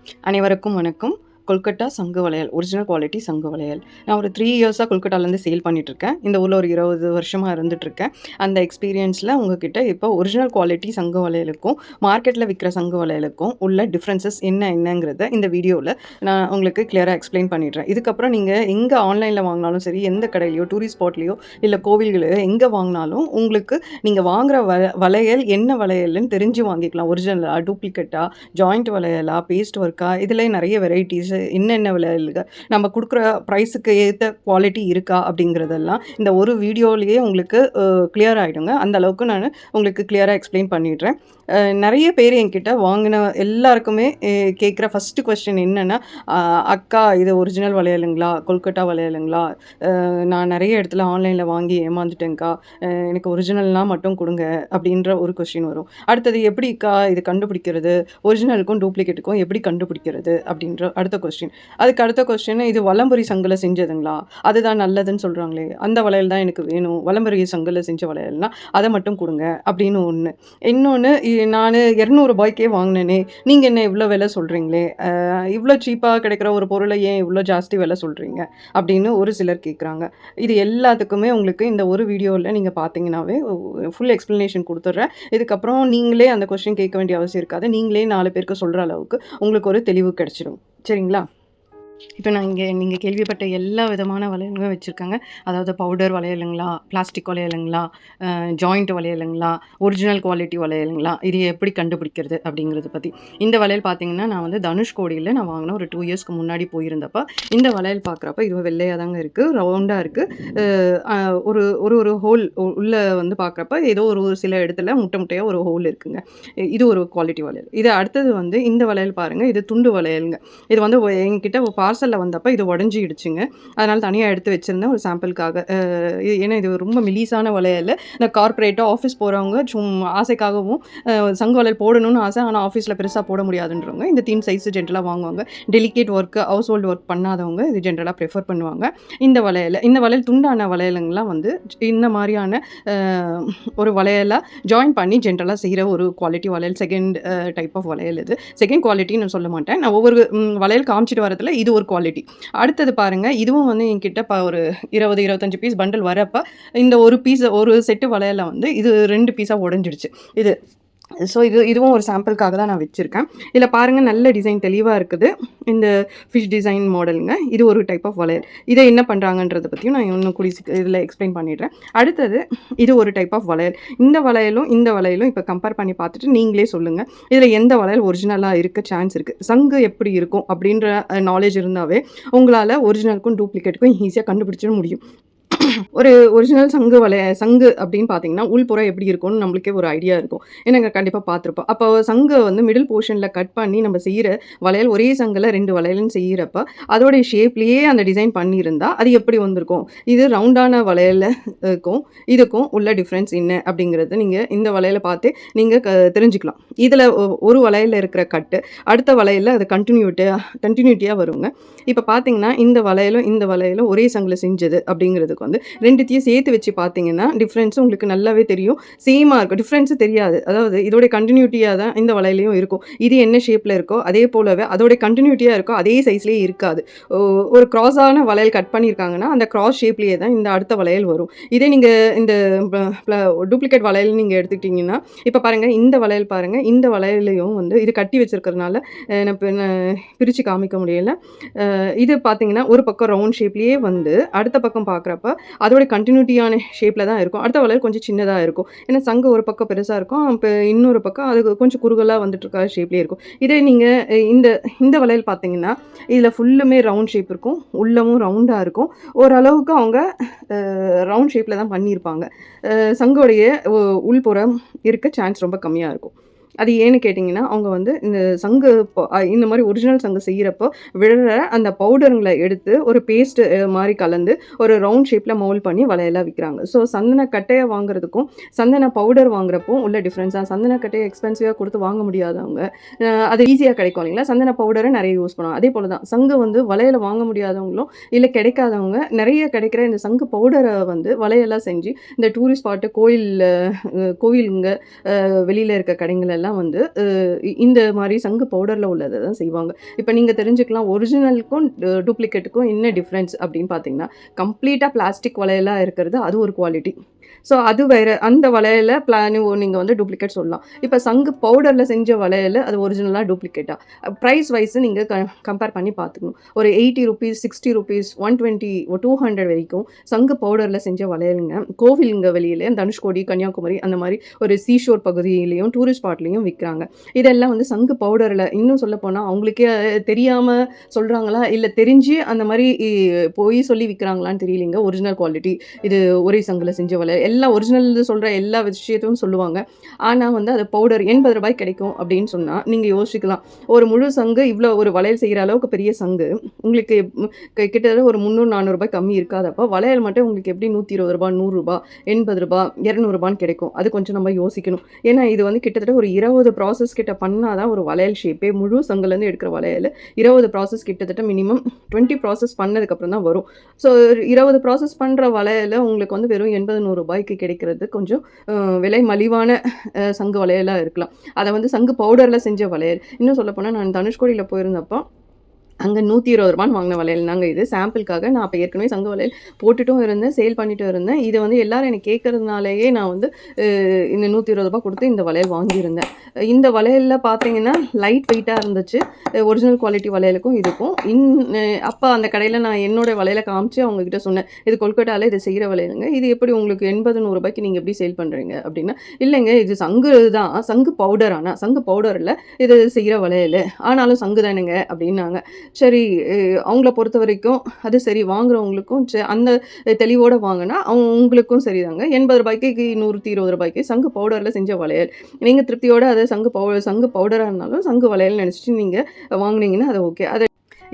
அனைவருக்கும் வணக்கம். கொல்கட்டா சங்கு வளையல், ஒரிஜினல் குவாலிட்டி சங்கு வளையல். நான் ஒரு 3 இயர்ஸா கொல்கட்டாலேருந்து சேல் பண்ணிட்டுருக்கேன். இந்த ஊர்ல ஒரு 20 வருஷமா இருந்துட்டுருக்கேன். அந்த எக்ஸ்பீரியன்ஸில உங்ககிட்ட இப்போ ஒரிஜினல் குவாலிட்டி சங்கு வளையலுக்கும், மார்க்கெட்டில விக்கிற சங்கு வளையலுக்கும் உள்ள டிஃப்ரென்சஸ் என்னங்கிறத இந்த வீடியோல நான் உங்களுக்கு கிளியரா எக்ஸ்ப்ளைன் பண்ணிடுறேன். இதுக்கப்புறம் நீங்க எங்க ஆன்லைன்ல வாங்குனாலும் சரி, எந்த கடையிலயோ, டூரிஸ்ட் ஸ்பாட்லயோ, இல்ல கோவில்களையோ எங்க வாங்குனாலும் உங்களுக்கு நீங்க வாங்குற வளையல் என்ன வளையல்ன்னு தெரிஞ்சு வாங்கிக்கலாம். ஒரிஜினலா, டூப்ளிகேட்டா, ஜாயிண்ட் வளையலா, பேஸ்ட் ஒர்க்கா, இதுலயே நிறைய வெரைட்டீஸ் என்னென்ன விலையில நம்ம குடுக்குற ப்ரைஸுக்கு ஏத்த குவாலிட்டி இருக்கா அப்படிங்கிறதெல்லாம் இந்த ஒரு வீடியோலயே உங்களுக்கு கிளியர் ஆயிடுங்க. அந்த அளவுக்கு நானு உங்களுக்கு கிளியரா எக்ஸ்ப்ளைன் பண்ணிடுறேன். நெறைய பேர் என்கிட்ட வாங்குன எல்லாருக்குமே கேட்குற ஃபர்ஸ்ட் கொஸ்டின் என்னன்னா, "அக்கா இது ஒரிஜினல் வளையலுங்களா? கொல்கட்டா வளையலுங்களா? நான் நெறைய இடத்துல ஆன்லைன்ல வாங்கி ஏமாந்துட்டேன்க்கா. எனக்கு ஒரிஜினல்னா மட்டும் குடுங்க." அப்படின்ற ஒரு கொஸ்டின் வரும். அடுத்தது, "எப்படிக்கா இது கண்டுபிடிக்கிறது? ஒரிஜினலுக்கும் டூப்ளிகேட்டுக்கும் எப்படி கண்டுபிடிக்கிறது?" அப்படின்ற அடுத்த கொஸ்டின். அதுக்கு அடுத்த கொஸ்டின், "இது வலம்புரி சங்குல செஞ்சதுங்களா? அதுதான் நல்லதுன்னு சொல்றாங்களே, அந்த வளையல் தான் எனக்கு வேணும். வலம்புரி சங்குல செஞ்ச வளையல்னா, அத மட்டும் குடுங்க." அப்படின்னு ஒண்ணு. இன்னொன்னு, நானு ரூ. 200க்கே வாங்குனேனே, நீங்க என்ன இவ்ளோ விலை சொல்றீங்களே? இவ்ளோ சீப்பா கிடைக்கிற ஒரு பொருள ஏன் இவ்ளோ ஜாஸ்தி விலை சொல்றீங்க? அப்படின்னு ஒரு சிலர் கேட்குறாங்க. இது எல்லாத்துக்குமே உங்களுக்கு இந்த ஒரு வீடியோல நீங்க பார்த்தீங்கன்னாவே ஃபுல் எக்ஸ்ப்ளனேஷன் குடுத்துடுறேன். இதுக்கப்புறம் நீங்களே அந்த கொஸ்டின் கேட்க வேண்டிய அவசியம் இருக்காது. நீங்களே 4 பேருக்கு சொல்ற அளவுக்கு உங்களுக்கு ஒரு தெளிவு கிடைச்சிடும். சரிங்களா? இப்ப நான் நீங்க கேள்விப்பட்ட எல்லா விதமான வளையல்களும் வச்சிருக்கேங்க. அதாவது பவுடர் வளையலுங்களா? பிளாஸ்டிக் வளையலுங்களா? ஜாயிண்ட் வளையலுங்களா? ஒரிஜினல் குவாலிட்டி வளையலுங்களா? இது எப்படி கண்டுபிடிக்கிறது அப்படிங்கிறத பத்தி. இந்த வளையல் பார்த்தீங்கன்னா, நான் வந்து தனுஷ்கோடியில நான் வாங்குனேன். ஒரு 2 இயர்ஸ்க்கு முன்னாடி போயிருந்தப்ப, இந்த வளையல் பார்க்குறப்ப இது வெள்ளையா தாங்க இருக்கு. ரவுண்டா இருக்கு. அ ஒரு ஒரு ஒரு ஹோல் உள்ள வந்து பார்க்குறப்ப ஏதோ ஒரு ஒரு சில இடத்துல முட்டையா ஒரு ஹோல் இருக்குங்க. இது ஒரு குவாலிட்டி வளையல். இது அடுத்தது வந்து இந்த வளையல் பாருங்க. இது துண்டு வளையல்ங்க. இது வந்து என்கிட்ட பார்சல்ல வந்தப்ப இது உடைஞ்சிடுச்சுங்க. அதனால தனியா எடுத்து வச்சிருந்தேன் ஒரு சாம்பிளுக்காக. ஏன்னா இது ரொம்ப மெலிசான வளையல். இந்த கார்ப்பரேட்டா ஆஃபீஸ் போறவங்க ஆசைக்காகவும் சங்கு வளையல் போடணும்னு ஆசை. ஆனா ஆஃபீஸ்ல பெருசா போட முடியாதுன்றவங்க இந்த தீன் சைஸ் ஜென்ரலா வாங்குவாங்க. Delicate work, household work பண்ணாதவங்க இது ஜென்ரலா பிரிஃபர் பண்ணுவாங்க. இந்த வளையல் துண்டான வளையலுங்கலாம் வந்து இந்த மாரியான அ ஒரு வளையலா ஜாயின் பண்ணி ஜென்ரலா செய்ற ஒரு குவாலிட்டி வளையல். செகண்ட் டைப் ஆஃப் வளையல் இது. செகண்ட் குவாலிட்டின்னு நான் சொல்ல மாட்டேன். நான் ஒவ்வொரு வளையல் காமிச்சிட்டு வரதுல இது ஒரு குவாலிட்டி. அடுத்தது பாருங்க, இதுவும் வந்து என்கிட்ட ஒரு 20, 25 பீஸ் பண்டில் வரப்ப, இந்த ஒரு பீஸ் ஒரு செட்டு வளையல்ல வந்து இது 2 பீஸா உடைஞ்சிடுச்சு. இது இதுவும் ஒரு சாம்பிளுக்காக தான் நான் வச்சிருக்கேன். இதில பாருங்க, நல்ல டிசைன் தெளிவா இருக்குது. இந்த ஃபிஷ் டிசைன் மாடலுங்க. இது ஒரு டைப் ஆஃப் வளையல். இத என்ன பண்றாங்கன்றத பத்தியும் நான் இன்னும் இதில எக்ஸ்ப்ளைன் பண்ணிடுறேன். அடுத்தது, இது ஒரு டைப் ஆஃப் வளையல். இந்த வளையலும் இப்ப கம்பேர் பண்ணி பார்த்துட்டு நீங்களே சொல்லுங்க. இதில எந்த வளையல் ஒரிஜினலா இருக்க சான்ஸ் இருக்கு. சங்கு எப்படி இருக்கும் அப்படின்ற நாலேட்ஜ் இருந்தாவே உங்களால ஒரிஜினலுக்கும் டூப்ளிகேட்டுக்கும் ஈஸியா கண்டுபிடிச்சிட முடியும். ஒரு ஒரிஜினல் சங்கு அப்படின்னு பார்த்தீங்கன்னா, உள்புறம் எப்படி இருக்கும்னு நம்மளுக்கே ஒரு ஐடியா இருக்கும். ஏன்னா கண்டிப்பா பார்த்துருப்போம். அப்போ சங்க வந்து மிடில் போர்ஷன்ல கட் பண்ணி நம்ம செய்ற வளையல், ஒரே சங்குல 2 வளையல்ன்னு செய்றப்ப, அதோடைய ஷேப்லயே அந்த டிசைன் பண்ணியிருந்தா, அது எப்படி வந்திருக்கும்? இது ரவுண்டான வளையல்ல க்கும், இதுக்கும் உள்ள டிஃபரன்ஸ் என்ன அப்படிங்கிறத நீங்க இந்த வளையல பார்த்தே நீங்க தெரிஞ்சுக்கலாம். இதுல ஒரு வளையல்ல இருக்கிற கட்டு, அடுத்த வளையல்ல அது கன்டினியூட்டியா வருங்க. இப்ப பார்த்தீங்கன்னா, இந்த வளையலும் ஒரே சங்குல செஞ்சது அப்படிங்கிறதுக்கு வந்து 2த்தையும் சேர்த்து வச்சு பார்த்தீங்கன்னா, டிஃப்ரென்ஸ் உங்களுக்கு நல்லாவே தெரியும். சேமா இருக்கும். டிஃப்ரென்ஸ் தெரியாது. அதாவது இதோட கன்டினியூட்டியா தான் இந்த வளையலையும் இருக்கும். இது என்ன ஷேப்ல இருக்கோ, அதே போலவே அதோட கன்டினியூட்டியா இருக்கும். அதே சைஸ்லயே இருக்காது. ஒரு கிராஸான வளையல் கட் பண்ணியிருக்காங்கன்னா, அந்த கிராஸ் ஷேப்லயே தான் இந்த அடுத்த வளையல் வரும். இதே நீங்க இந்த ப ப்ள டூப்ளிகேட் வளையல் நீங்க எடுத்துக்கிட்டீங்கன்னா, இப்ப பாருங்க, இந்த வளையல் பாருங்க. இந்த வளையலையும் வந்து இது கட்டி வச்சிருக்கிறதுனால நான் பிரிச்சு காமிக்க முடியல. இது பார்த்தீங்கன்னா, ஒரு பக்கம் ரவுண்ட் ஷேப்லயே வந்து அடுத்த பக்கம் பார்க்குறப்ப அதோட கன்டினியூட்டியான ஷேப்ல தான் இருக்கும். அடுத்த வளையல் கொஞ்சம் சின்னதா இருக்கும். ஏன்னா சங்கு ஒரு பக்கம் பெருசா இருக்கும். இன்னொரு பக்கம் அது கொஞ்சம் குறுகலா வந்துட்டு இருக்க ஷேப்லயே இருக்கும். இதே நீங்க இந்த இந்த வளையல் பார்த்தீங்கன்னா, இதில ஃபுல்லுமே ரவுண்ட் ஷேப் இருக்கும். உள்ளமும் ரவுண்டா இருக்கும். ஓரளவுக்கு அவங்க ரவுண்ட் ஷேப்ல தான் பண்ணியிருப்பாங்க. சங்கோடைய உள்புறம் இருக்க சான்ஸ் ரொம்ப கம்மியா இருக்கும். அது ஏன்னு கேட்டிங்கன்னா, அவங்க வந்து இந்த சங்கு இந்த மாரி ஒரிஜினல் சங்கு செய்றப்போ விழுற அந்த பவுடருங்கள எடுத்து ஒரு பேஸ்ட் மாரி கலந்து ஒரு ரவுண்ட் ஷேப்ல மோல்ட் பண்ணி வளையலா விக்கிறாங்க. ஸோ சந்தன கட்டைய வாங்குறதுக்கும், சந்தன பவுடர் வாங்குறப்போ உள்ள டிஃபரன்ஸ் தான். சந்தன கட்டைய எக்ஸ்பென்சிவா குடுத்து வாங்க முடியாதவங்க, அது ஈஸியா கிடைக்கும் இல்லைங்களா? சந்தன பவுடர நெறைய யூஸ் பண்ணுவாங்க. அதே போல தான் சங்கு வந்து வளையல வாங்க முடியாதவங்களும், இல்ல கிடைக்காதவங்க நெறைய கிடைக்கிற இந்த சங்கு பவுடர வந்து வளையலா செஞ்சு இந்த டூரிஸ்ட் ஸ்பாட், கோயிலுங்க வெளியில இருக்க கடைங்கள்ல எல்லாம் வந்து இந்த மாதிரி சங்கு பவுடரில் உள்ளதை தான் செய்வாங்க. இப்போ நீங்கள் தெரிஞ்சுக்கலாம் ஒரிஜினலுக்கும் டூப்ளிகேட்டுக்கும் என்ன டிஃப்ரென்ஸ் அப்படின்னு பார்த்தீங்கன்னா, கம்ப்ளீட்டாக பிளாஸ்டிக் வளையலாக இருக்கிறது அது ஒரு குவாலிட்டி. ஸோ அது வேறு. அந்த வளையல நீங்கள் வந்து டூப்ளிகேட் சொல்லலாம். இப்போ சங்கு பவுடரில் செஞ்ச வளையல் அது ஒரிஜினலாக டூப்ளிகேட்டா? ப்ரைஸ் வைஸ் நீங்கள் கம்பேர் பண்ணி பார்த்துக்கணும். ஒரு ₹80, ₹60, $120, $200 வரைக்கும் சங்கு பவுடரில் செஞ்ச வளையலுங்க கோவிலுங்க வெளியில தனுஷ்கோடி, கன்னியாகுமரி அந்த மாதிரி ஒரு சீஷோர் பகுதியிலையும் டூரிஸ்ட் ஸ்பாட்லேயும் விற்கிறாங்க. இதெல்லாம் வந்து சங்கு பவுடரில். இன்னும் சொல்லப்போனால் அவங்களுக்கே தெரியாமல் சொல்கிறாங்களா இல்லை தெரிஞ்சு அந்த மாதிரி போய் சொல்லி விற்கிறாங்களான்னு தெரியலைங்க. ஒரிஜினல் குவாலிட்டி இது ஒரே சங்கில் செஞ்ச வளையல் எல்லாம் ஒரிஜினல் சொல்கிற எல்லா விஷயத்தையும் சொல்லுவாங்க. ஆனால் வந்து அது பவுடர் ₹80 கிடைக்கும் அப்படின்னு சொன்னால் நீங்கள் யோசிக்கலாம். ஒரு முழு சங்கு இவ்வளோ ஒரு வளையல் செய்கிற அளவுக்கு பெரிய சங்கு உங்களுக்கு கிட்டத்தட்ட ஒரு ₹300, ₹200 கம்மி இருக்காதப்போ வளையல் மட்டும் உங்களுக்கு எப்படி ₹120, ₹100, ₹80, ₹200 கிடைக்கும். அது கொஞ்சம் நம்ம யோசிக்கணும். ஏன்னா இது வந்து கிட்டத்தட்ட ஒரு 20 ப்ராசஸ் கிட்ட பண்ணால் தான் ஒரு வளையல் ஷேப்பே முழு சங்குலேருந்து எடுக்கிற வளையல் 20 ப்ராசஸ் கிட்டத்தட்ட மினிமம் 20 ப்ராசஸ் பண்ணதுக்கப்புறம் தான் வரும். ஸோ 20 ப்ராசஸ் பண்ணுற வளையல் உங்களுக்கு வந்து வெறும் ₹80, ₹100 கிடைக்கிறது கொஞ்சம் விலை மலிவான சங்கு வளையலாக இருக்கலாம். அதை வந்து சங்கு பவுடரில் செஞ்ச வளையல். இன்னும் சொல்லப்போனால் நான் தனுஷ்கோடியில் போயிருந்தப்போ அங்கே ₹120 வாங்கின வளையல் தாங்க இது. சாம்பிளுக்காக நான் அப்போ ஏற்கனவே சங்கு வளையல் போட்டுட்டும் இருந்தேன், சேல் பண்ணிட்டும் இருந்தேன். இதை வந்து எல்லோரும் எனக்கு கேட்கறதுனாலேயே நான் வந்து இந்த ₹120 கொடுத்து இந்த வளையல் வாங்கியிருந்தேன். இந்த வளையலில் பார்த்தீங்கன்னா லைட் வெயிட்டாக இருந்துச்சு. ஒரிஜினல் குவாலிட்டி வளையலுக்கும் இதுக்கும் அப்போ அந்த கடையில் நான் என்னோடய வளையலை காமிச்சு அவங்கக்கிட்ட சொன்னேன், இது கொல்கட்டாவில் இது செய்கிற வளையலுங்க, இது எப்படி உங்களுக்கு ₹80, ₹100 நீங்கள் எப்படி சேல் பண்ணுறீங்க அப்படின்னா, இல்லைங்க இது சங்கு தான், சங்கு பவுடர். ஆனால் சங்கு பவுடரில் இது செய்கிற வளையல், ஆனாலும் சங்கு தானுங்க அப்படின்னாங்க. சரி, அவங்கள பொறுத்த வரைக்கும் அது சரி, வாங்குறவங்களுக்கும் அந்த தெளிவோடு வாங்கினா அவங்களுக்கும் சரிதாங்க. ₹80, ₹120 சங்கு பவுடரில் செஞ்ச வளையல். நீங்கள் திருப்தியோடு அதை சங்கு பவுடராக இருந்தாலும் சங்கு வளையல் நினச்சிட்டு நீங்கள் வாங்கினீங்கன்னா அது ஓகே. அதை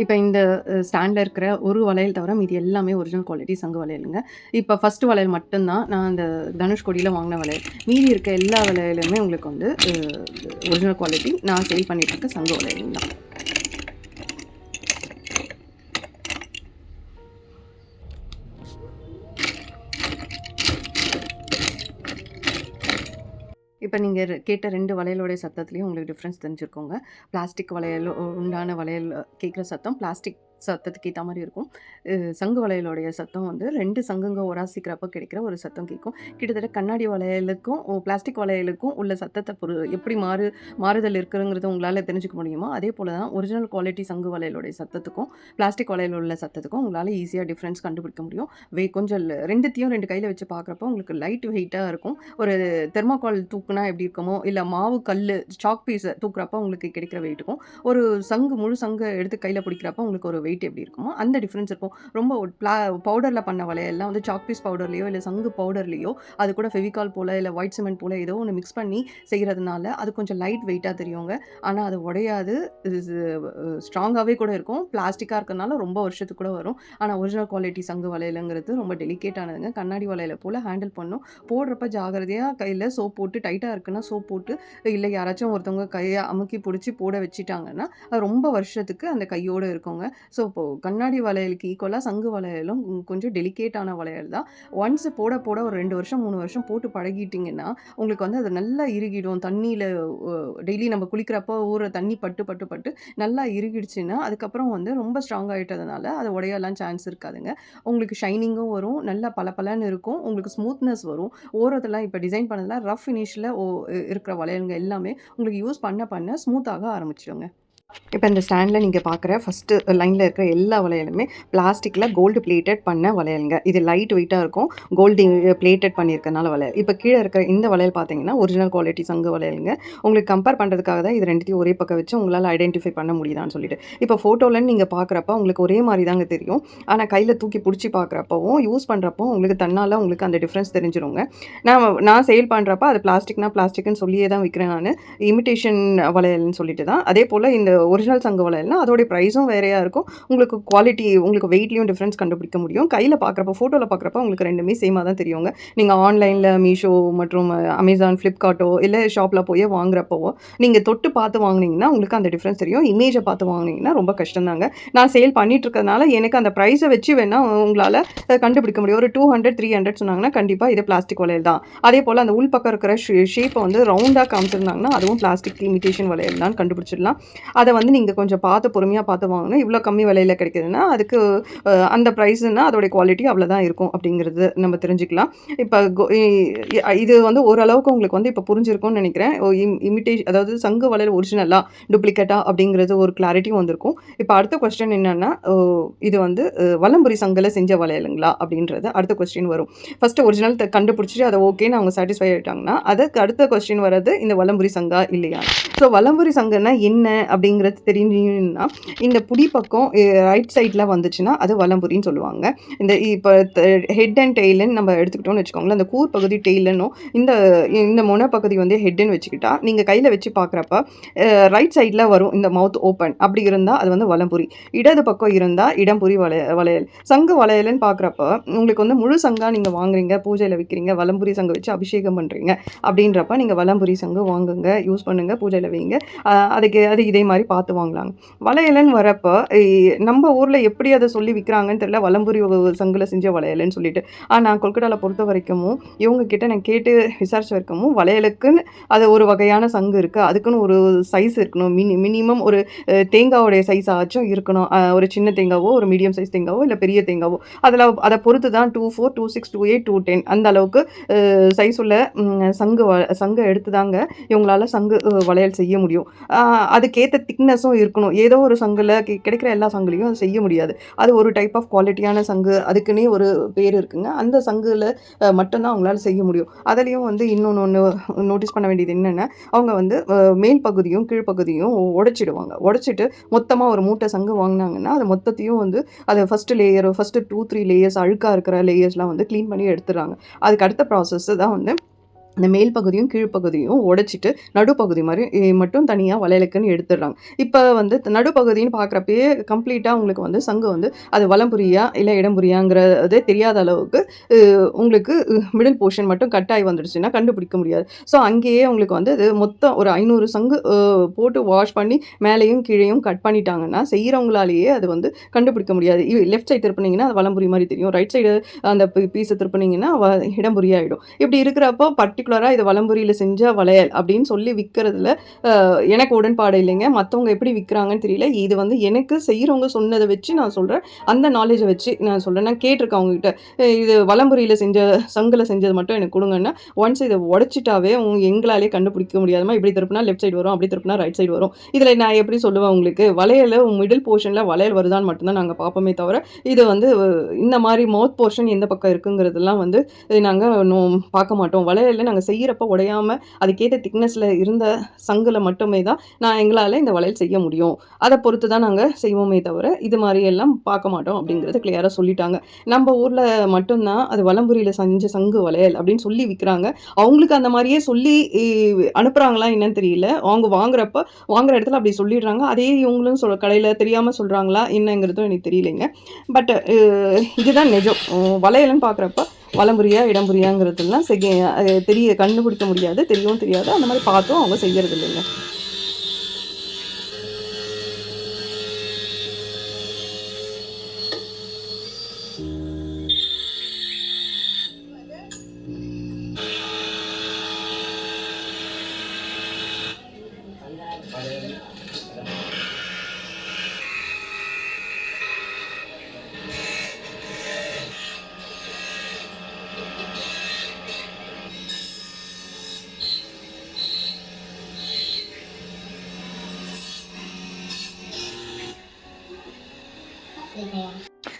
இப்போ இந்த ஸ்டாண்டில் இருக்கிற ஒரு வளையல் தவிர மீதி எல்லாமே ஒரிஜினல் குவாலிட்டி சங்கு வளையலுங்க. இப்போ ஃபஸ்ட்டு வளையல் மட்டும்தான் நான் அந்த தனுஷ்கோடியில் வாங்கின வளையல். மீதி இருக்க எல்லா வளையலுமே உங்களுக்கு வந்து ஒரிஜினல் குவாலிட்டி நான் சேல் பண்ணிட்டு இருக்க சங்கு வளையல் தான். இப்போ நீங்கள் கேட்ட 2 வளையலோடைய சத்தத்துலேயும் உங்களுக்கு டிஃப்ரென்ஸ் தெரிஞ்சிருக்கோங்க. பிளாஸ்டிக் வளையல் உண்டான வளையல் கேட்குற சத்தம் பிளாஸ்டிக் சத்தத்துக்கு ஏற்ற மாதிரி இருக்கும். சங்கு வளையலோடைய சத்தம் வந்து 2 சங்குங்க உராசிக்கிறப்ப கிடைக்கிற ஒரு சத்தம் கேட்கும். கிட்டத்தட்ட கண்ணாடி வளையலுக்கும் பிளாஸ்டிக் வளையலுக்கும் உள்ள சத்தத்தை எப்படி மாறுதல் இருக்குங்கிறது உங்களால் தெரிஞ்சுக்க முடியுமோ, அதே போல் தான் ஒரிஜினல் குவாலிட்டி சங்கு வளையலோடைய சத்தத்துக்கும் பிளாஸ்டிக் வளையல் உள்ள சத்தத்துக்கும் உங்களால் ஈஸியாக டிஃப்ரென்ஸ் கண்டுபிடிக்க முடியும். கொஞ்சம் 2 கையில் வச்சு பார்க்குறப்போ உங்களுக்கு லைட் வெயிட்டாக இருக்கும். ஒரு தெர்மாக்கால் தூக்குனா எப்படி இருக்குமோ, இல்லை மாவு கல் சாக் பீஸை தூக்குறப்போ உங்களுக்கு கிடைக்கிற வெயிட்டுக்கும் ஒரு முழு சங்கு எடுத்து கையில் பிடிக்கிறப்போ உங்களுக்கு ஒரு வெயிட் எப்படி இருக்குமோ அந்த டிஃப்ரென்ஸ் இருக்கும். ரொம்ப பவுடரில் பண்ண வளையல்லாம் வந்து சாக் பீஸ் பவுடர்லேயோ இல்லை சங்கு பவுடர்லேயோ அது கூட ஃபெவிகால் போல் இல்லை ஒயிட் சிமெண்ட் போல் ஏதோ ஒன்று மிக்ஸ் பண்ணி செய்கிறதுனால அது கொஞ்சம் லைட் வெயிட்டாக தெரியுங்க. ஆனால் அது உடையாது, ஸ்ட்ராங்காகவே கூட இருக்கும். பிளாஸ்டிக்காக இருக்கிறதுனால ரொம்ப வருஷத்துக்கு கூட வரும். ஆனால் ஒரிஜினல் குவாலிட்டி சங்கு வளையலுங்கிறது ரொம்ப டெலிகேட்டானதுங்க. கண்ணாடி வளையலை போல் ஹேண்டில் பண்ணும். போடுறப்ப ஜாகிரதையாக கையில் சோப் போட்டு, டைட்டாக இருக்குன்னா சோப் போட்டு, இல்லை யாராச்சும் ஒருத்தவங்க கையை அமுக்கி பிடிச்சி போட வச்சுட்டாங்கன்னா அது ரொம்ப வருஷத்துக்கு அந்த கையோடு இருக்குங்க. ஸோ இப்போது கண்ணாடி வளையலுக்கு ஈக்குவலாக சங்கு வளையலும் கொஞ்சம் டெலிகேட்டான வளையல் தான். ஒன்ஸ் போட ஒரு 2 வருஷம் 3 வருஷம் போட்டு பழகிட்டிங்கன்னா உங்களுக்கு வந்து அது நல்லா இறுகிடும். தண்ணியில் டெய்லி நம்ம குளிக்கிறப்போ ஊற தண்ணி பட்டு நல்லா இறுகிடுச்சுன்னா அதுக்கப்புறம் வந்து ரொம்ப ஸ்ட்ராங் ஆகிட்டதுனால அது உடையெல்லாம் சான்ஸ் இருக்காதுங்க. உங்களுக்கு ஷைனிங்கும் வரும், நல்லா பளபளன்னு இருக்கும், உங்களுக்கு ஸ்மூத்னஸ் வரும். ஓரத்தெல்லாம் இப்போ டிசைன் பண்ணதெல்லாம் ரஃப் ஃபினிஷில் இருக்கிற வளையலுங்க எல்லாமே உங்களுக்கு யூஸ் பண்ண ஸ்மூத்தாக ஆரம்பிச்சிடுங்க. இப்போ இந்த ஸ்டாண்டில் நீங்கள் பார்க்குற ஃபஸ்ட்டு லைனில் இருக்கிற எல்லா வளையலுமே பிளாஸ்டிக்கில் கோல்டு பிளேட்டட் பண்ண வளையலுங்க. இது லைட் வெயிட்டாக இருக்கும், கோல்டு பிளேட்டட் பண்ணியிருக்கனால வளையல். இப்போ கீழே இருக்கிற இந்த வளையல் பார்த்தீங்கன்னா ஒரிஜினல் குவாலிட்டி சங்கு வளையலுங்க. உங்களுக்கு கம்பேர் பண்ணுறதுக்காக தான் இது 2த்தையும் ஒரே பக்கம் வச்சு உங்களால் ஐடென்டிஃபை பண்ண முடியுதான்னு சொல்லிட்டு. இப்போ ஃபோட்டோவில் நீங்கள் பார்க்குறப்ப உங்களுக்கு ஒரே மாதிரி தாங்க தெரியும். ஆனால் கையில் தூக்கி பிடிச்சி பார்க்குறப்பவும் யூஸ் பண்ணுறப்போ உங்களுக்கு தன்னால் உங்களுக்கு அந்த டிஃப்ரென்ஸ் தெரிஞ்சிருங்க. நான் சேல் பண்ணுறப்ப அது பிளாஸ்டிக்னா பிளாஸ்டிக்னு சொல்லியே தான் விற்கிறேன் நான், இமிட்டேஷன் வளையல்னு சொல்லிட்டு தான். அதே போல் இந்த ஒரிஜினல் சங்கு வளையல்னா அதோடைய ப்ரைஸும் வேறையாக இருக்கும். உங்களுக்கு குவாலிட்டி உங்களுக்கு வெயிட்லேயும் டிஃப்ரென்ஸ் கண்டுபிடிக்க முடியும். கையில் பார்க்குறப்போ ஃபோட்டோவில் பார்க்குறப்ப உங்களுக்கு ரெண்டுமே சேமாக தான் தெரியுங்க. நீங்கள் ஆன்லைனில் மீஷோ மற்றும் அமேசான், ஃப்ளிப்கார்ட்டோ இல்லை ஷாப்பில் போய் வாங்குறப்போ நீங்கள் தொட்டு பார்த்து வாங்குனீங்கன்னா உங்களுக்கு அந்த டிஃப்ரென்ஸ் தெரியும். இமேஜை பார்த்து வாங்குனீங்கன்னா ரொம்ப கஷ்டம் தாங்க. நான் சேல் பண்ணிட்டு இருக்கிறதுனால எனக்கு அந்த ப்ரைஸை வச்சு வேணால் உங்களால் கண்டுபிடிக்க முடியும். ஒரு 200, 300 சொன்னாங்கன்னா கண்டிப்பாக இது பிளாஸ்டிக் வளையல் தான். அதே போல் அந்த உள் பக்கம் இருக்கிற ஷேப்பை வந்து ரவுண்டாக காமிச்சிருந்தாங்கன்னா அதுவும் பிளாஸ்டிக் இமிட்டேஷன் வளையல் தான் கண்டுபிடிச்சிடலாம். அதை வந்து நீங்கள் கொஞ்சம் பார்த்து பொறுமையாக பார்த்து வாங்கணும். இவ்வளோ கம்மி விலையில் கிடைக்குதுன்னா அதுக்கு அந்த ப்ரைஸுன்னா அதோடைய குவாலிட்டி அவ்வளோதான் இருக்கும் அப்படிங்கிறது நம்ம தெரிஞ்சுக்கலாம். இப்போ இது வந்து ஓரளவுக்கு உங்களுக்கு வந்து இப்போ புரிஞ்சிருக்கும்னு நினைக்கிறேன். அதாவது சங்கு வளையல் ஒரிஜினலா டூப்ளிகேட்டா அப்படிங்கிறது ஒரு கிளாரிட்டியும் வந்திருக்கும். இப்போ அடுத்த கொஸ்டின் என்னன்னா, இது வந்து வலம்புரி சங்கில் செஞ்ச வளையலுங்களா அப்படின்றது அடுத்த கொஸ்டின் வரும். ஃபஸ்ட்டு ஒரிஜினல் கண்டுபிடிச்சிட்டு அதை ஓகேன்னு அவங்க சாட்டிஸ்ஃபை ஆகிட்டாங்கன்னா அதுக்கு அடுத்த கொஸ்டின் வர்றது இந்த வலம்புரி சங்கா இல்லையா. ஸோ வலம்புரி சங்குன்னா என்ன அப்படிங்கிறது தெரிஞ்சுன்னா, இந்த புடி பக்கம் ரைட் சைடில் வந்துச்சுன்னா அது வலம்புரின்னு சொல்லுவாங்க. இந்த இப்போ ஹெட் அண்ட் டெய்லுன்னு நம்ம எடுத்துக்கிட்டோம்னு வச்சுக்கோங்களேன். அந்த கூர் பகுதி டெய்லுன்னும் இந்த இந்த முனை பகுதி வந்து ஹெட்டுன்னு வச்சுக்கிட்டா நீங்கள் கையில் வச்சு பார்க்குறப்ப ரைட் சைடில் வரும் இந்த மவுத் ஓப்பன். அப்படி இருந்தால் அது வந்து வலம்புரி. இடது பக்கம் இருந்தால் இடம்புரி வளையல். சங்கு வளையல்னு பார்க்குறப்ப உங்களுக்கு வந்து முழு சங்காக நீங்கள் வாங்குறீங்க, பூஜையில் வைக்கிறீங்க, வலம்புரி சங்கு வச்சு அபிஷேகம் பண்ணுறீங்க அப்படின்றப்ப நீங்கள் வலம்புரி சங்கு வாங்குங்க, யூஸ் பண்ணுங்கள், பூஜையில் வைங்க. அது இதே மாதிரி பார்த்து வாங்கலாங்க. வளையல்னு வரப்போ நம்ம ஊரில் எப்படி அதை சொல்லி விற்கிறாங்கன்னு தெரியல, வலம்புரி சங்கில் செஞ்ச வளையல்னு சொல்லிட்டு. ஆனால் கொல்கட்டாவில் பொறுத்த வரைக்கும் இவங்க கிட்ட நான் கேட்டு விசாரிச்ச வரைக்கும் வளையலுக்குன்னு அது ஒரு வகையான சங்கு இருக்குது. அதுக்குன்னு ஒரு சைஸ் இருக்கணும். மினிமம் ஒரு தேங்காவோடைய சைஸ் ஆச்சும் இருக்கணும். ஒரு சின்ன தேங்காவோ ஒரு மீடியம் சைஸ் தேங்காவோ இல்லை பெரிய தேங்காவோ அதை பொறுத்து தான் 24, 26, 28, 210 அந்த அளவுக்கு சைஸ் உள்ள சங்கை எடுத்து தாங்க இவங்களால சங்கு வளையல் செய்ய முடியும். அதுக்கேற்ற திக்னஸும் இருக்கணும். ஏதோ ஒரு சங்கில் கிடைக்கிற எல்லா சங்குலையும் அது செய்ய முடியாது. அது ஒரு டைப் ஆஃப் குவாலிட்டியான சங்கு, அதுக்குன்னே ஒரு பேர் இருக்குங்க. அந்த சங்கில் மட்டும்தான் அவங்களால செய்ய முடியும். அதுலேயும் வந்து இன்னொன்று நோட்டீஸ் பண்ண வேண்டியது என்னென்னா, அவங்க வந்து மேல் பகுதியும் கீழ்ப்பகுதியும் உடைச்சிட்டு மொத்தமாக ஒரு மூட்டை சங்கு வாங்கினாங்கன்னா அது மொத்தத்தையும் வந்து அதை ஃபஸ்ட்டு 2, 3 லேயர்ஸ் அழுக்காக இருக்கிற லேயர்ஸ்லாம் வந்து க்ளீன் பண்ணி எடுத்துடுறாங்க. அதுக்கு அடுத்த ப்ராசஸ் தான் வந்து இந்த மேல் பகுதியும் கீழ்ப்பகுதியும் உடைச்சிட்டு நடுப்பகுதி மாதிரி மட்டும் தனியாக வளையலுக்குன்னு எடுத்துடுறாங்க. இப்போ வந்து நடுப்பகுதின்னு பார்க்குறப்பயே கம்ப்ளீட்டாக உங்களுக்கு வந்து சங்கு வந்து அது வலம்புரியா இல்லை இடம்புரியாங்கிறதே தெரியாத அளவுக்கு உங்களுக்கு மிடில் போர்ஷன் மட்டும் கட் ஆகி வந்துடுச்சுன்னா கண்டுபிடிக்க முடியாது. ஸோ அங்கேயே உங்களுக்கு வந்து அது மொத்தம் ஒரு 500 சங்கு போட்டு வாஷ் பண்ணி மேலேயும் கீழேயும் கட் பண்ணிட்டாங்கன்னா செய்கிறவங்களாலேயே அது வந்து கண்டுபிடிக்க முடியாது. லெஃப்ட் சைடு திருப்பினீங்கன்னா அது வலம்புரி மாதிரி தெரியும், ரைட் சைடு அந்த பீஸை திருப்பினீங்கன்னா இடம்புரியாயிடும். இப்படி இருக்கிறப்போ பர்டிகுலராக இது வலம்புரியில் செஞ்ச வளையல் அப்படின்னு சொல்லி விற்கிறதுல எனக்கு உடன்பாடு இல்லைங்க. மற்றவங்க எப்படி விற்கிறாங்கன்னு தெரியல. இது வந்து எனக்கு செய்கிறவங்க சொன்னதை வச்சு நான் சொல்கிறேன். அந்த நாலேஜை வச்சு நான் சொல்கிறேன். நான் கேட்டிருக்கேன் அவங்ககிட்ட, இது வலம்புரியில் செஞ்ச சங்கில் செஞ்சது மட்டும் எனக்கு கொடுங்கன்னா, ஒன்ஸ் இதை உடச்சிட்டாவே எங்களாலே கண்டுபிடிக்க முடியாதமா. இப்படி திருப்பினா லெஃப்ட் சைடு வரும், அப்படி திருப்பினா ரைட் சைடு வரும். இதில் நான் எப்படி சொல்லுவேன் உங்களுக்கு, வளையல் மிடில் போர்ஷனில் வளையல் வருதான்னு மட்டும்தான் நாங்கள் பார்ப்போமே தவிர இது வந்து இந்த மாதிரி மவுத் போர்ஷன் எந்த பக்கம் இருக்குங்கிறதுலாம் வந்து நாங்கள் பார்க்க மாட்டோம். வளையலில் நாங்கள் செய்கிறப்ப உடையாமல் அதுக்கேற்ற திக்னஸில் இருந்த சங்கில் மட்டுமே தான் எங்களால் இந்த வளையல் செய்ய முடியும். அதை பொறுத்து தான் நாங்கள் செய்வோமே தவிர இது மாதிரி எல்லாம் பார்க்க மாட்டோம் அப்படிங்கிறத கிளியராக சொல்லிட்டாங்க. நம்ம ஊரில் மட்டும்தான் அது வலம்புரியில் செஞ்ச சங்கு வளையல் அப்படின்னு சொல்லி விற்கிறாங்க. அவங்களுக்கு அந்த மாதிரியே சொல்லி அனுப்புகிறாங்களா என்னன்னு தெரியல. அவங்க வாங்குற இடத்துல அப்படி சொல்லிடுறாங்க. அதே இவங்களும் கடையில் தெரியாமல் சொல்கிறாங்களா என்னங்கிறதும் எனக்கு தெரியலைங்க. பட் இதுதான் நிஜம். வளையல்னு பார்க்குறப்ப வலம்புரியா இடம்புரியாங்கிறதுலாம் கண்டுபிடிக்க முடியாது, தெரியவும் தெரியாது. அந்த மாதிரி பார்த்தும் அவங்க செய்கிறது இல்லைங்க.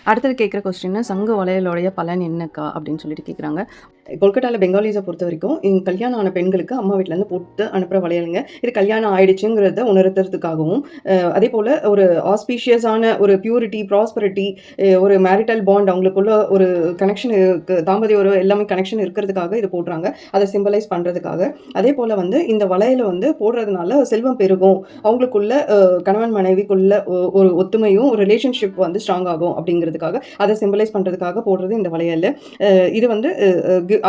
அடுத்தது கேட்குற கொஸ்டின், சங்கு வளையலோடைய பலன் என்னக்கா அப்படின்னு சொல்லிட்டு கேட்குறாங்க. கொல்கட்டால பெங்காலிஸ பொறுத்தவரைக்கும், கல்யாணம் ஆன பெண்களுக்கு அம்மா வீட்லருந்து போட்டு அனுப்புற வளையலுங்க. இது கல்யாணம் ஆயிடுச்சுங்கிறத உணர்த்துறதுக்காகவும், அதேபோல ஒரு ஆஸ்பீஷியஸான ஒரு பியூரிட்டி, ப்ராஸ்பரிட்டி, ஒரு மேரிட்டல் பாண்ட் அவங்களுக்குள்ள ஒரு கனெக்ஷன் இருக்கு. தாம்பத்திய உறவு எல்லாமே கனெக்ஷன் இருக்கிறதுக்காக இது போடுறாங்க. அத சிம்பலைஸ் பண்றதுக்காக. அதேபோல வந்து இந்த வளையல வந்து போடுறதுனால செல்வம் பெருகும். அவங்களுக்குள்ள கணவன் மனைவிக்குள்ள ஒரு ஒத்துமையும், ஒரு ரிலேஷன்ஷிப் வந்து ஸ்ட்ராங் ஆகும் அப்படிங்கிறதுக்காக, அத சிம்பலைஸ் பண்றதுக்காக போடுறது இந்த வளையலு. இது வந்து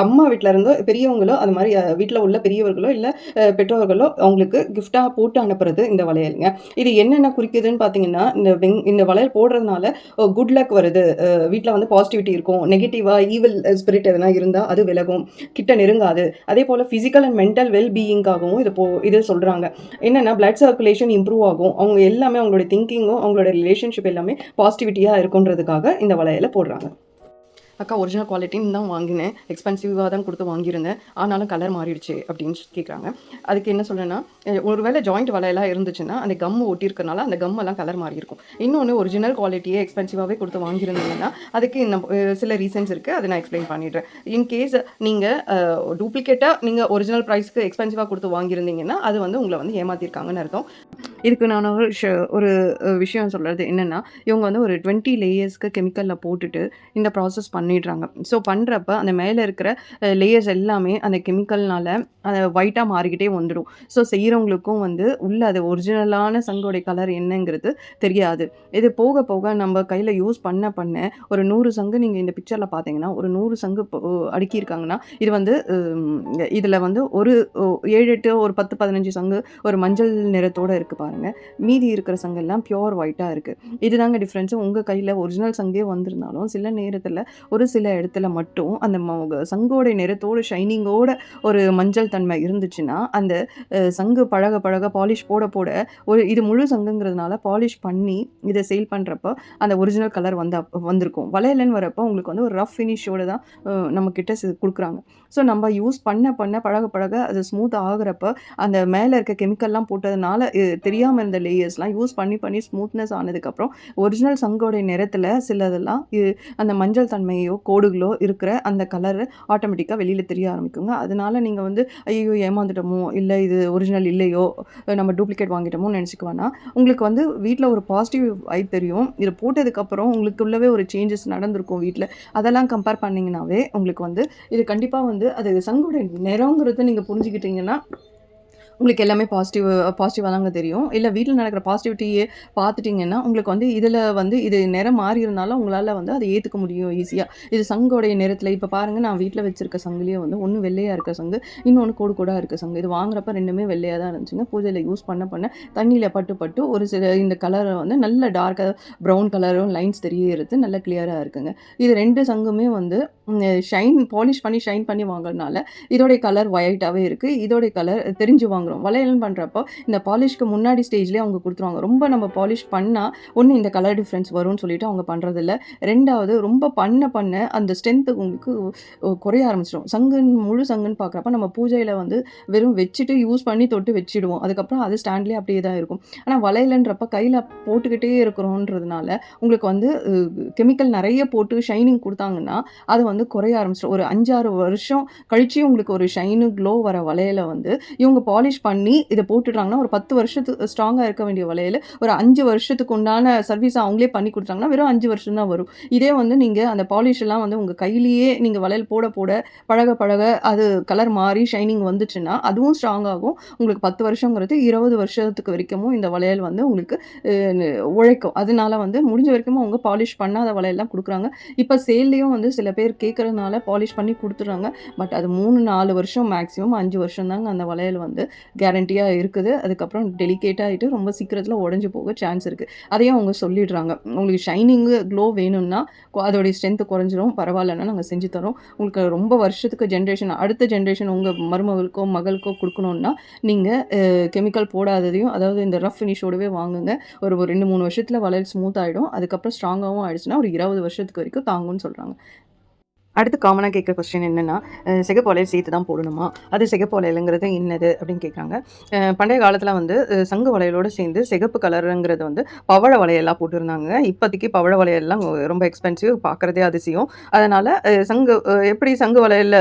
அம்மா வீட்ல இருந்தோ பெரியவங்களோ அது மாதிரி வீட்டில் உள்ள பெரியவர்களோ இல்லை பெற்றோர்களோ அவங்களுக்கு கிஃப்டா போட்டு அனுப்புறது இந்த வளையலுங்க. இது என்னென்ன குறிக்குதுன்னு பார்த்தீங்கன்னா, இந்த வளையல் போடுறதுனால குட் லக் வருது, வீட்டில் வந்து பாசிட்டிவிட்டி இருக்கும், நெகட்டிவா ஈவில் ஸ்பிரிட் எதனா இருந்தால் அது விலகும், கிட்ட நெருங்காது. அதே போல் ஃபிசிக்கல் அண்ட் மென்டல் வெல் பீயிங்காகவும் இது சொல்கிறாங்க. என்னென்னா பிளட் சர்க்குலேஷன் இம்ப்ரூவ் ஆகும், அவங்க எல்லாமே அவங்களுடைய திங்கிங்கும் அவங்களோட ரிலேஷன்ஷிப் எல்லாமே பாசிட்டிவிட்டியாக இருக்குன்றதுக்காக இந்த வளையலை போடுறாங்க. அக்கா ஒரிஜினல் குவாலிட்டின்னு தான் வாங்கினேன், எக்ஸ்பென்சிவாக தான் கொடுத்து வாங்கியிருந்தேன், ஆனாலும் கலர் மாறிடுச்சு அப்படின்னு கேட்குறாங்க. அதுக்கு என்ன சொல்கிறேன்னா, ஒருவேளை ஜாயிண்ட் வலையெல்லாம் இருந்துச்சுன்னா அந்த கம் ஒட்டியிருக்கனால அந்த கம்மெல்லாம் கலர் மாறி இருக்கும். இன்னொன்று ஒரிஜினல் குவாலிட்டியே எக்ஸ்பென்சிவாகவே கொடுத்து வாங்கியிருந்தீங்கன்னா அதுக்கு சில ரீசன்ஸ் இருக்குது, அதை நான் எக்ஸ்பிளைன் பண்ணிடுறேன். இன்கேஸ் நீங்கள் டூப்ளிகேட்டாக நீங்கள் ஒரிஜினல் ப்ரைஸ்க்கு எக்ஸ்பென்சிவாக கொடுத்து வாங்கியிருந்தீங்கன்னா அது வந்து உங்களை வந்து ஏமாற்றிருக்காங்கன்னு அர்த்தம். இதுக்கு நான் ஒரு விஷயம் சொல்கிறது என்னென்னா, இவங்க வந்து ஒரு 20 லேயர்ஸ்க்கு கெமிக்கலில் போட்டுட்டு இந்த ப்ராசஸ் பண்ணிடுறாங்க. ஸோ பண்ணுறப்ப அந்த மேலே இருக்கிற லேயர்ஸ் எல்லாமே அந்த கெமிக்கல்னால அதை ஒயிட்டாக மாறிக்கிட்டே வந்துடும். ஸோ செய்கிறவங்களுக்கும் வந்து உள்ள அது ஒரிஜினலான சங்கோடைய கலர் என்னங்கிறது தெரியாது. இது போக போக நம்ம கையில் யூஸ் பண்ண ஒரு 100 சங்கு நீங்கள் இந்த பிக்சரில் பார்த்தீங்கன்னா ஒரு 100 சங்கு அடுக்கியிருக்காங்கன்னா இது வந்து இதில் வந்து ஒரு 7 8 ஒரு 10 15 சங்கு ஒரு மஞ்சள் நிறத்தோடு இருக்குது பாருங்கள். மீதி இருக்கிற சங்கெல்லாம் பியோர் ஒயிட்டாக இருக்குது. இதுதாங்க டிஃப்ரென்ஸு. உங்கள் கையில் ஒரிஜினல் சங்கே வந்திருந்தாலும் சில நேரத்தில் ஒரு சில இடத்துல மட்டும் அந்த சங்கோட நிறத்தோடு ஷைனிங்கோட ஒரு மஞ்சள் தன்மை இருந்துச்சுன்னா அந்த சங்கு பழக பழக பாலிஷ் போட போட இது முழு சங்குங்கிறதுனால பாலிஷ் பண்ணி இதை சேல் பண்ணுறப்போ அந்த ஒரிஜினல் கலர் வந்திருக்கும். வளையலன்னு வரப்போ உங்களுக்கு வந்து ஒரு ரஃப் ஃபினிஷோடு தான் நம்மக்கிட்ட கொடுக்குறாங்க. ஸோ நம்ம யூஸ் பண்ண பழக பழக அது ஸ்மூத் ஆகுறப்போ அந்த மேலே இருக்க கெமிக்கல்லாம் போட்டதுனால தெரியாமல் இருந்த லேயர்ஸ்லாம் யூஸ் பண்ணி ஸ்மூத்னஸ் ஆனதுக்கப்புறம் ஒரிஜினல் சங்கோடைய நிறத்தில் சிலதெல்லாம் அந்த மஞ்சள் தன்மையோ கோடுகளோ இருக்கிற அந்த கலர் ஆட்டோமேட்டிக்காக வெளியில் தெரிய ஆரம்பிக்குங்க. அதனால நீங்கள் வந்து ஐயோ ஏமாந்துட்டோமோ இல்லை இது ஒரிஜினல் இல்லையோ நம்ம டூப்ளிகேட் வாங்கிட்டோமோ நினச்சிக்க வேணாம். உங்களுக்கு வந்து வீட்டில் ஒரு பாசிட்டிவ் வைப் தெரியும். இதை போட்டதுக்கப்புறம் உங்களுக்குள்ளவே ஒரு சேஞ்சஸ் நடந்திருக்கும் வீட்டில். அதெல்லாம் கம்பேர் பண்ணிங்கனாவே உங்களுக்கு வந்து இது கண்டிப்பாக வந்து அது சங்கோட நிறங்கிறத நீங்கள் புரிஞ்சுக்கிட்டீங்கன்னா உங்களுக்கு எல்லாமே பாசிட்டிவாக தாங்க தெரியும். இல்லை வீட்டில் நடக்கிற பாசிட்டிவிட்டியே பார்த்துட்டிங்கன்னா உங்களுக்கு வந்து இதில் வந்து இது நிறம் மாறி இருந்தாலும் உங்களால் வந்து அதை ஏற்றுக்க முடியும் ஈஸியாக. இது சங்கோடைய நிறத்தில் இப்போ பாருங்கள், நான் வீட்டில் வச்சுருக்க சங்குலேயே வந்து ஒன்று வெள்ளையாக இருக்க சங்கு, இன்னொன்று கோடாக இருக்க சங்கு. இது வாங்குறப்ப ரெண்டுமே வெள்ளையாக தான் இருந்துச்சுங்க. பூஜையில் யூஸ் பண்ண தண்ணியில் பட்டு ஒரு சில இந்த கலரை வந்து நல்ல டார்க்காக ப்ரௌன் கலரும் லைன்ஸ் தெரியறது நல்ல கிளியராக இருக்குங்க. இது 2 சங்குமே வந்து பாலிஷ் பண்ணி ஷைன் பண்ணி வாங்குறதுனால இதோடைய கலர் ஒயிட்டாகவே இருக்குது. இதோடைய கலர் தெரிஞ்சு வாங்குறோம். வளையல்னு பண்ணுறப்போ இந்த பாலிஷ்க்கு முன்னாடி ஸ்டேஜ்லேயே அவங்க கொடுத்துருவாங்க. ரொம்ப நம்ம பாலிஷ் பண்ணால் ஒன்று இந்த கலர் டிஃப்ரென்ஸ் வரும்னு சொல்லிட்டு அவங்க பண்ணுறதில்ல. 2வது ரொம்ப பண்ண அந்த ஸ்ட்ரென்த்து உங்களுக்கு குறைய ஆரம்பிச்சிடும். முழு சங்குன்னு பார்க்குறப்ப நம்ம பூஜையில் வந்து வெறும் வச்சுட்டு யூஸ் பண்ணி தொட்டு வச்சுடுவோம். அதுக்கப்புறம் அது ஸ்டாண்ட்லேயே அப்படியே தான் இருக்கும். ஆனால் வளையலன்றப்ப கையில் போட்டுக்கிட்டே இருக்கிறோன்றதுனால உங்களுக்கு வந்து கெமிக்கல் நிறைய போட்டு ஷைனிங் கொடுத்தாங்கன்னா அது வந்து குறைய ஆரம்பிச்சிடும். ஒரு 5-6 வருஷம் கழிச்சு உங்களுக்கு ஒரு ஷைனு க்ளோ வர வளையலை வந்து இவங்க பாலிஷ் பண்ணி இதை போட்டுட்டாங்கன்னா ஒரு 10 வருஷத்துக்கு ஸ்ட்ராங்காக இருக்க வேண்டிய வளையல் ஒரு 5 வருஷத்துக்கு உண்டான சர்வீஸ் அவங்களே பண்ணி கொடுத்தாங்கன்னா வெறும் 5 வருஷம் தான் வரும். இதே வந்து நீங்கள் அந்த பாலிஷ் எல்லாம் வந்து உங்கள் கையிலேயே நீங்கள் வளையல் போட பழக அது கலர் மாறி ஷைனிங் வந்துச்சுன்னா அதுவும் ஸ்ட்ராங் ஆகும். உங்களுக்கு 10 வருஷங்கிறது 20 வருஷத்துக்கு வரைக்கும் இந்த வளையல் வந்து உங்களுக்கு உழைக்கும். அதனால வந்து முடிஞ்ச வரைக்கும் அவங்க பாலிஷ் பண்ணாத வளையல்லாம் கொடுக்குறாங்க. இப்போ சேல்லையும் வந்து சில பேர் கேட்குறதுனால பாலிஷ் பண்ணி கொடுத்துட்றாங்க. பட் அது 3-4 வருஷம் மேக்ஸிமம் 5 வருஷம் தாங்க அந்த வளையல் வந்து கேரண்டியாக இருக்குது. அதுக்கப்புறம் டெலிகேட்டாகிட்டு ரொம்ப சீக்கிரத்தில் உடஞ்சி போக சான்ஸ் இருக்குது. அதையும் அவங்க சொல்லிடுறாங்க. உங்களுக்கு ஷைனிங்கு க்ளோ வேணும்னா அதோடைய ஸ்ட்ரென்த்து குறைஞ்சிரும், பரவாயில்லன்னா நாங்கள் செஞ்சு தரோம். உங்களுக்கு ரொம்ப வருஷத்துக்கு அடுத்த ஜென்ரேஷன் உங்கள் மருமகளுக்கோ மகளுக்கோ கொடுக்கணுன்னா நீங்கள் கெமிக்கல் போடாததையும் அதாவது இந்த ரஃப் ஃபினிஷோடவே வாங்குங்க. ஒரு 2-3 வருஷத்தில் வளையல் ஸ்மூத் ஆகிடும். அதுக்கப்புறம் ஸ்ட்ராங்காகவும் ஆகிடுச்சுன்னா ஒரு 20 வருஷத்துக்கு வரைக்கும் தாங்கும்னு சொல்கிறாங்க. அடுத்து காமனாக கேட்குற கொஸ்டின் என்னென்னா, சிகப்பு வளையல் சேர்த்து தான் போடணுமா? அது சிகப்பு வளையலுங்கிறது என்னது அப்படின்னு கேட்குறாங்க. பண்டைய காலத்தில் வந்து சங்கு வளையலோடு சேர்ந்து சிகப்பு கலருங்கிறது வந்து பவழ வளையலாக போட்டிருந்தாங்க. இப்போதைக்கு பவழ வளையல்லாம் ரொம்ப எக்ஸ்பென்சிவ், பார்க்குறதே அதிசயம். அதனால் சங்கு எப்படி சங்கு வளையலில்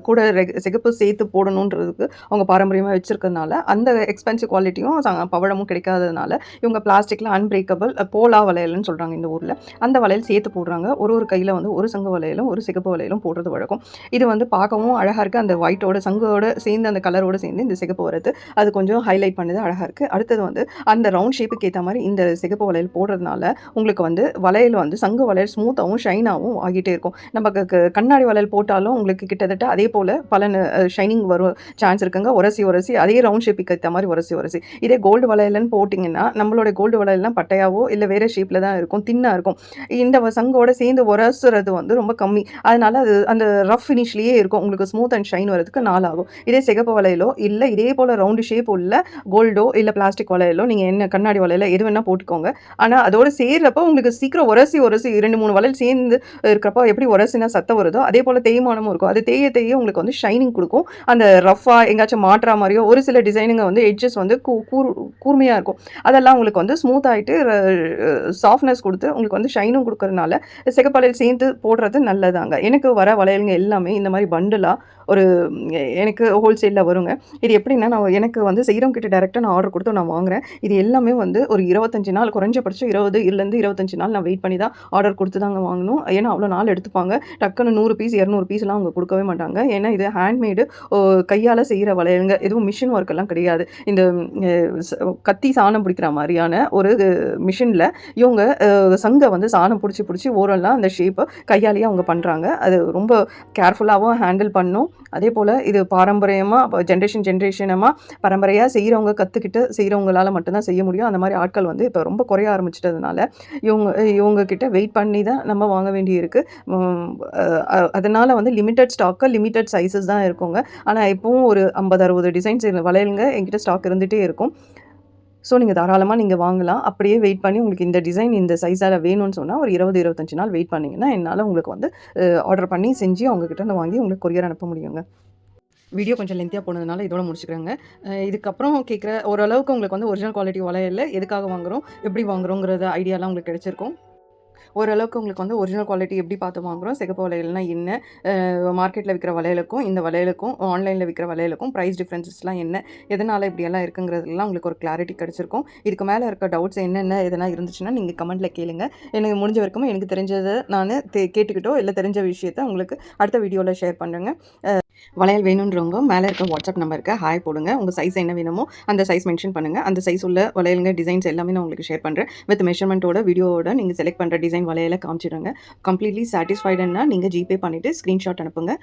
கூட சிகப்பு சேர்த்து போடணுன்றதுக்கு அவங்க பாரம்பரியமாக வச்சுருக்கிறதுனால அந்த எக்ஸ்பென்சிவ் குவாலிட்டியும் பவழமும் கிடைக்காததுனால இவங்க பிளாஸ்டிக்கில் அன்பிரேக்கபிள் போலா வளையல்னு சொல்கிறாங்க இந்த ஊரில். அந்த வளையல் சேர்த்து போடுறாங்க. ஒரு கையில் வந்து ஒரு சங்கு வளையலும் ஒரு சிகப்பு வளையலும் போடுறது வழக்கம். இது வந்து பார்க்கவும் அழகாக இருக்குது. அந்த ஒயிட்டோட சங்கோட சேர்ந்து அந்த கலரோடு சேர்ந்து இந்த சிகப்பு வருது, அது கொஞ்சம் ஹைலைட் பண்ணுது, அழகாக இருக்குது. அடுத்தது வந்து அந்த ரவுண்ட் ஷேப்புக்கு ஏற்ற மாதிரி இந்த சிகப்பு வளையல் போடுறதுனால உங்களுக்கு வந்து வளையல் வந்து சங்கு வளையல் ஸ்மூத்தாகவும் ஷைனாகவும் ஆகிட்டே இருக்கும். நம்ம கண்ணாடி வளையல் போட்டாலும் உங்களுக்கு கிட்டத்தட்ட அதே போல் பல ஷைனிங் வரும் சான்ஸ் இருக்குங்க. உரசி அதே ரவுண்ட் ஷேப்புக்கு ஏற்ற மாதிரி உரசி இதே கோல்டு வளையல்னு போட்டிங்கன்னா நம்மளோட கோல்டு வளையல்லாம் பட்டையாவோ இல்லை வேறு ஷேப்பில் தான் இருக்கும், தின்னாக இருக்கும். இந்த சங்கோட சேர்ந்து உரசுறது வந்து ரொம்ப கம்மி. அதனால் அது அந்த ரஃப் ஃபினிஷ்லேயே இருக்கும். உங்களுக்கு ஸ்மூத் அண்ட் ஷைன் வரதுக்கு நாள் ஆகும். இதே சிகப்பு வளையலோ இல்லை இதே போல் ரவுண்டு ஷேப் உள்ள கோல்டோ இல்லை பிளாஸ்டிக் வளையலோ நீங்கள் என்ன கண்ணாடி வளையல எது வேணால் போட்டுக்கோங்க. ஆனால் அதோடு சேர்றப்போ உங்களுக்கு சீக்கிரம் உரசி 2-3 வளையல் சேர்ந்து இருக்கிறப்போ எப்படி உரசினா சத்தம் வருதோ அதே போல் தேய்மானமும் இருக்கும். அது தேய உங்களுக்கு வந்து ஷைனிங் கொடுக்கும். அந்த ரஃபாக எங்கேயாச்சும் மாட்டுற மாதிரியோ ஒரு சில டிசைனுங்க வந்து எட்ஜஸ் வந்து கூர்மையாக இருக்கும். அதெல்லாம் உங்களுக்கு வந்து ஸ்மூத் ஆகிட்டு சாஃப்ட்னஸ் கொடுத்து உங்களுக்கு வந்து ஷைனும் கொடுக்கறதுனால சிகப்பு வளையல் சேர்ந்து போடுறது நல்லதாங்க. எனக்கு வர வளையலுங்க எல்லாமே இந்த மாதிரி பண்டலாக ஒரு எனக்கு ஹோல்சேலில் வருங்க. இது எப்படின்னா எனக்கு வந்து செய்கிறவங்கிட்ட டேரெக்டாக நான் ஆர்டர் கொடுத்து நான் வாங்குகிறேன். இது எல்லாமே வந்து ஒரு 25 நாள், குறைஞ்சபட்சம் 20 25 நாள் நான் வெயிட் பண்ணி தான் ஆர்டர் கொடுத்து தாங்க வாங்கணும். ஏன்னா அவ்வளோ நாள் எடுத்துப்பாங்க. டக்குன்னு 100 பீஸ் 200 பீஸ்லாம் அவங்க கொடுக்கவே மாட்டாங்க. ஏன்னா இது ஹேண்ட்மேடு, கையால் செய்கிற வளையலுங்க, எதுவும் மிஷின் ஒர்க்கெல்லாம் கிடையாது. இந்த கத்தி சாணம் பிடிக்கிற மாதிரியான ஒரு மிஷினில் இவங்க சங்கை வந்து சாணம் பிடிச்சி ஓரெல்லாம் அந்த ஷேப்பை கையாலேயே அவங்க பண்ணுறாங்க. அது ரொம்ப கேர்ஃபுல்லாகவும் ஹேண்டில் பண்ணும். அதே போல் இது பாரம்பரியமாக ஜென்ரேஷனாக பரம்பரையாக கற்றுக்கிட்டு செய்கிறவங்களால மட்டும்தான் செய்ய முடியும். அந்த மாதிரி ஆட்கள் வந்து இப்போ ரொம்ப குறைய ஆரம்பிச்சிட்டதுனால இவங்கக்கிட்ட வெயிட் பண்ணி தான் நம்ம வாங்க வேண்டி இருக்குது. அதனால் வந்து லிமிட்டட் ஸ்டாக்கு, லிமிட்டட் சைஸஸ் தான் இருக்குங்க. ஆனால் இப்போவும் ஒரு 50-60 டிசைன்ஸ் வளையலுங்க என்கிட்ட ஸ்டாக் இருந்துகிட்டே இருக்கும். ஸோ நீங்கள் தாராளமாக நீங்கள் வாங்கலாம். அப்படியே வெயிட் பண்ணி உங்களுக்கு இந்த டிசைன் இந்த சைஸால் வேணும்னு சொன்னால் ஒரு 20-25 நாள் வெயிட் பண்ணிங்கன்னா என்னால் உங்களுக்கு வந்து ஆர்டர் பண்ணி செஞ்சு அவங்கக்கிட்ட நான் வாங்கி உங்களுக்கு கொரியர் அனுப்ப முடியுங்க. வீடியோ கொஞ்சம் லென்த்தியாக போனதுனால இதோட முடிச்சுக்கிறேங்க. இதுக்கப்புறம் கேட்குற ஓரளவுக்கு உங்களுக்கு வந்து ஒரிஜினல் குவாலிட்டி வளையல் எதுக்காக வாங்குகிறோம், எப்படி வாங்குகிறோங்கிறத ஐடியாலாம் உங்களுக்கு கிடைச்சிருக்கும். ஓரளவுக்கு உங்களுக்கு வந்து ஒரிஜினல் குவாலிட்டி எப்படி பார்த்து வாங்குகிறோம், சிகப்பு வளையல்னால் என்ன, மார்க்கெட்டில் விற்கிற வளையலுக்கும் இந்த வளையலுக்கும் ஆன்லைனில் விற்கிற வளையலுக்கும் ப்ரைஸ் டிஃப்ரென்சஸ்லாம் என்ன, எதனால் இப்படியெல்லாம் இருக்குங்கிறதுலாம் உங்களுக்கு ஒரு கிளாரிட்டி கிடச்சிருக்கும். இதுக்கு மேலே இருக்க டவுட்ஸ் என்னென்ன எதனா இருந்துச்சுன்னா நீங்கள் கமெண்ட்டில் கேளுங்க. எனக்கு முடிஞ்ச வரைக்கும் எனக்கு தெரிஞ்சதை நான் கேட்டுக்கிட்டோ இல்லை தெரிஞ்ச விஷயத்த உங்களுக்கு அடுத்த வீடியோவில் ஷேர் பண்ணுறேங்க. வளையல் வேணுன்றவங்க மேலே இருக்க வாட்ஸ்அப் நம்பருக்கு ஹாய் போடுங்க. உங்கள் சைஸ் என்ன வேணுமோ அந்த சைஸ் மென்ஷன் பண்ணுங்கள். அந்த சைஸ் உள்ள வளையலுங்க டிசைன்ஸ் எல்லாமே நான் உங்களுக்கு ஷேர் பண்ணுறேன். வித் மெஷர்மெண்ட்டோட வீடியோவோட நீங்கள் செலக்ட் பண்ணுற டிசைன் வளையலை காமிச்சிடுங்க. கம்ப்ளீட்லி சாட்டிஸ்ஃபைடுன்னா நீங்கள் ஜிபே பண்ணிவிட்டு ஸ்க்ரீன்ஷாட் அனுப்புங்க.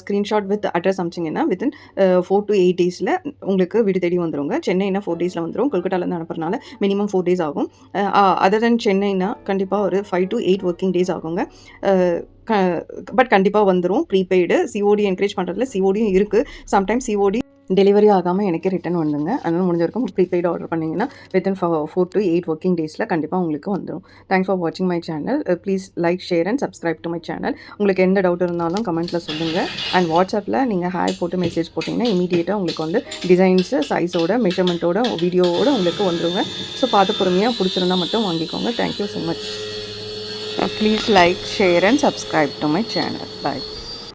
ஸ்க்ரீன்ஷாட் வித் அட்ரஸ் அனுப்பிச்சிங்கன்னா வித்தின் 4 to 8 டேஸில் உங்களுக்கு வீடு தேடி வந்துடுங்க. சென்னைனா 4 டேஸில் வந்துடும். கொல்கட்டாலேருந்து அனுப்புறதுனால மினிமம் 4 டேஸ் ஆகும். அதர் தென் சென்னைனா கண்டிப்பாக ஒரு 5 to 8 ஒர்க்கிங் டேஸ் ஆகுங்க. பட் கண்டிப்பாக வந்துடும். ப்ரீபெய்டு சிஓடி என்கரேஜ் பண்ணுறதுல சிஓடியும் இருக்குது. சம்டைம்ஸ் சிஓடி டெலிவரி ஆகாமல் எனக்கே ரிட்டன் வந்துங்க. அதனால் முடிஞ்ச வரைக்கும் ப்ரீபெய்டு ஆர்டர் பண்ணிங்கன்னா வித்தின் 4 to 8 ஒர்க்கிங் டேஸில் கண்டிப்பாக உங்களுக்கு வந்துடும். தேங்க்ஸ் ஃபார் வாட்சிங் my channel. Please like, share and subscribe to my channel. உங்களுக்கு எந்த டவுட் இருந்தாலும் கமெண்ட்டில் சொல்லுங்கள். அண்ட் வாட்ஸ்அப்பில் நீங்கள் ஹாய் போட்டு மெசேஜ் போட்டிங்கன்னா இமீடியேட்டாக உங்களுக்கு வந்து டிசைன்ஸு சைஸோட மெஷர்மெண்ட்டோட வீடியோவோடு உங்களுக்கு வந்துடுங்க. ஸோ பார்த்து பொறுமையாக பிடிச்சிருந்தா மட்டும் வாங்கிக்கோங்க. Thank you so much. Please like, share and subscribe to my channel. Bye.